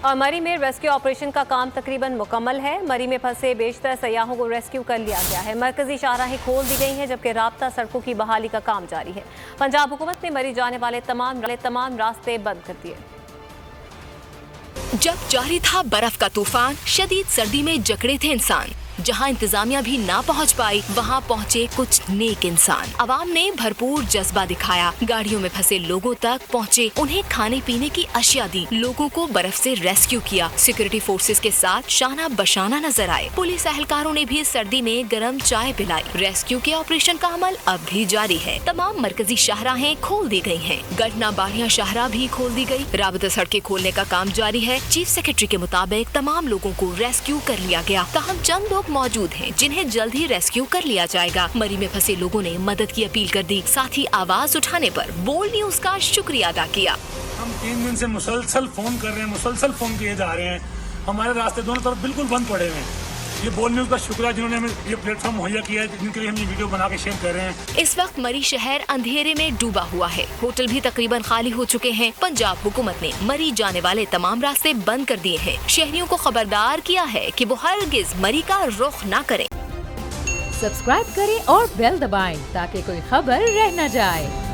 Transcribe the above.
और मरी में रेस्क्यू ऑपरेशन का काम तकरीबन मुकम्मल है। मरी में फंसे बेशतर सयाहों को रेस्क्यू कर लिया गया है। मरकजी शाहराहें खोल दी गई हैं, जबकि राब्ता सड़कों की बहाली का काम जारी है। पंजाब हुकूमत ने मरी जाने वाले तमाम रास्ते बंद कर दिए। जब जारी था बर्फ का तूफान, शदीद सर्दी में जकड़े थे इंसान। जहां इंतजामिया भी ना पहुंच पाई, वहां पहुंचे कुछ नेक इंसान। आवाम ने भरपूर जज्बा दिखाया, गाड़ियों में फंसे लोगों तक पहुंचे, उन्हें खाने पीने की अशिया दी, लोगों को बर्फ से रेस्क्यू किया। सिक्योरिटी फोर्सेस के साथ शाना बशाना नजर आए। पुलिस एहलकारों ने भी सर्दी में गर्म चाय पिलाई। रेस्क्यू के ऑपरेशन का अमल अब भी जारी है। तमाम मरकजी शाहराहें खोल दी गई हैं। गढ़ना बाड़ियां शाहरा भी खोल दी गई। राबता सड़कें खोलने का काम जारी है। चीफ सेक्रेटरी के मुताबिक तमाम लोगों को रेस्क्यू कर लिया गया। ताहम चंद लोग मौजूद हैं जिन्हें जल्द ही रेस्क्यू कर लिया जाएगा। मरी में फंसे लोगों ने मदद की अपील कर दी, साथ ही आवाज उठाने पर बोल्ड न्यूज का शुक्रिया अदा किया। हम 3 दिन से मुसलसल फोन कर रहे हैं, मुसलसल फोन किए जा रहे हैं। हमारे रास्ते दोनों तरफ बिल्कुल बंद पड़े हुए हैं। ये बोल न्यूज का शुक्रिया जिन्होंने हमें ये प्लेटफॉर्म मुहैया किया है, जिनके लिए हम ये वीडियो बना के शेयर कर रहे हैं। इस वक्त मरी शहर अंधेरे में डूबा हुआ है। होटल भी तकरीबन खाली हो चुके हैं। पंजाब हुकूमत ने मरी जाने वाले तमाम रास्ते बंद कर दिए हैं। शहरियों को खबरदार किया है कि वो हरगिज मरी का रुख न करें। सब्सक्राइब करें और बेल दबाएं ताकि कोई खबर रह न जाए।